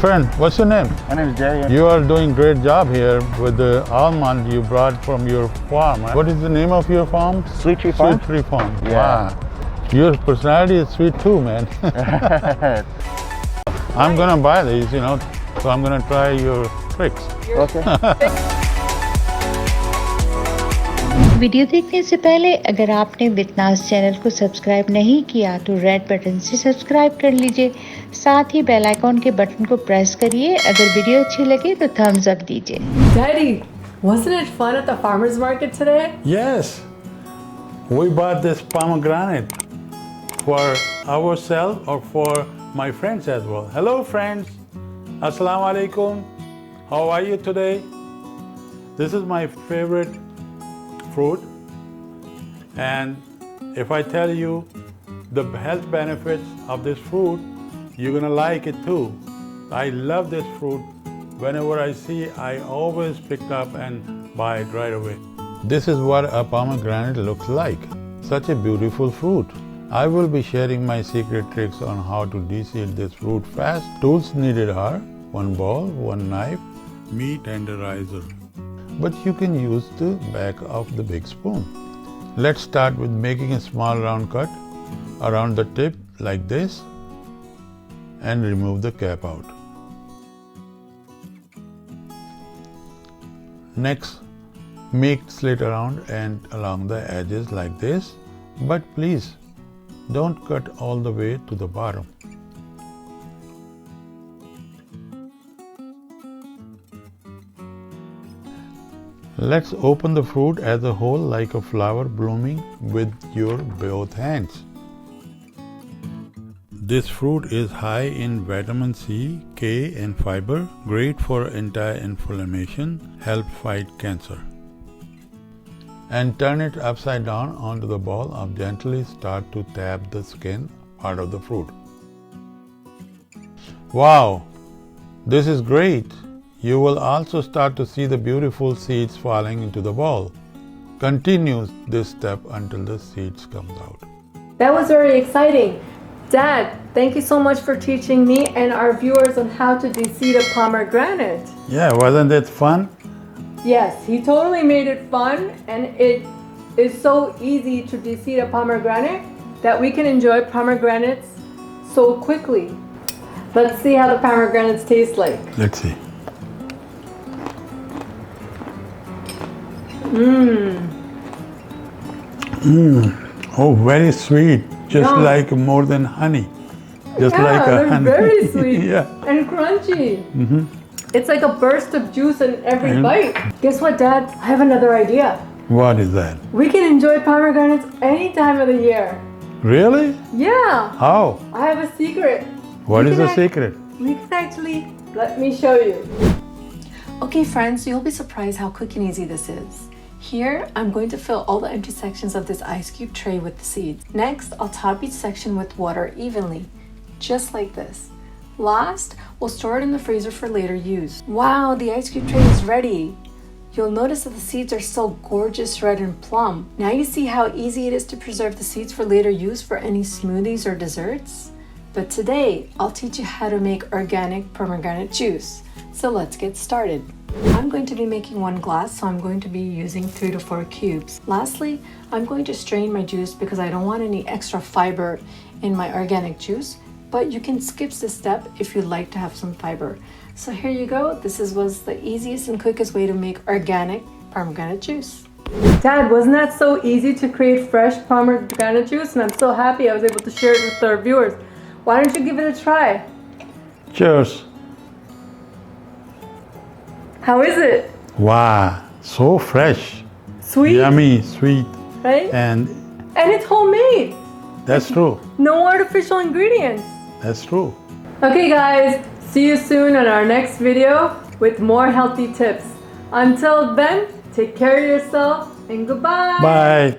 friend, what's your name? My name is Jerry. You are doing great job here with the almond you brought from your farm. What is the name of your farm? Sweet Tree Farm? Sweet Tree Farm. Yeah. Wow. Your personality is sweet too, man. I'm gonna buy these, so I'm gonna try your tricks. Okay. Video देखने से पहले अगर आपने विद-नाज़ channel को subscribe नहीं किया तो red button से सब्सक्राइब कर लीजिए। साथ ही बेल आइकॉन के बटन को प्रेस करिए। अगर वीडियो अच्छी लगे तो थम्स अप दीजिए। Daddy, wasn't it fun at the farmer's market today? Yes. We bought this pomegranate for ourselves or for my friends as well. Hello friends. Assalamu alaikum. How are you today? This is my favorite fruit, and if I tell you the health benefits of this fruit, you're gonna like it too. I love this fruit. Whenever I see, I always pick up and buy it right away. This is what a pomegranate looks like. Such a beautiful fruit. I will be sharing my secret tricks on how to de-seed this fruit fast. Tools needed are one bowl, one knife, meat tenderizer. But you can use the back of the big spoon. Let's start with making a small round cut around the tip like this and remove the cap out. Next, make slit around and along the edges like this, but please don't cut all the way to the bottom. Let's open the fruit as a whole like a flower blooming with your both hands. This fruit is high in vitamin C, K and fiber, great for anti-inflammation, help fight cancer. And turn it upside down onto the bowl and gently start to tap the skin part of the fruit. Wow, this is great. You will also start to see the beautiful seeds falling into the bowl. Continue this step until the seeds come out. That was very exciting. Dad, thank you so much for teaching me and our viewers on how to de-seed a pomegranate. Yeah, wasn't it fun? Yes, he totally made it fun, and it is so easy to de-seed a pomegranate that we can enjoy pomegranates so quickly. Let's see how the pomegranates taste like. Let's see. Oh, very sweet. Just Yum. like more than honey. Just Yeah, like a they're honey. very sweet Yeah. and crunchy. It's like a burst of juice in every bite. Guess what, Dad? I have another idea. What is that? We can enjoy pomegranates any time of the year. Really? Yeah, How? I have a secret. What We is can the secret? We can actually, let me show you. Okay friends, you'll be surprised how quick and easy this is. Here, I'm going to fill all the empty sections of this ice cube tray with the seeds. Next, I'll top each section with water evenly, just like this. Last, we'll store it in the freezer for later use. Wow, the ice cube tray is ready. You'll notice that the seeds are still gorgeous red and plum. Now you see how easy it is to preserve the seeds for later use for any smoothies or desserts? But today, I'll teach you how to make organic pomegranate juice. So let's get started. I'm going to be making 1 glass, so I'm going to be using 3 to 4 cubes. Lastly, I'm going to strain my juice because I don't want any extra fiber in my organic juice, but you can skip this step if you'd like to have some fiber. So here you go. This was the easiest and quickest way to make organic pomegranate juice. Dad, wasn't that so easy to create fresh pomegranate juice? And I'm so happy I was able to share it with our viewers. Why don't you give it a try? Cheers. How is it? Wow, so fresh. Sweet? Yummy, sweet. Right? And And it's homemade. that's true. No artificial ingredients. That's true. Okay guys, see you soon on our next video with more healthy tips. Until then, take care of yourself and goodbye. Bye.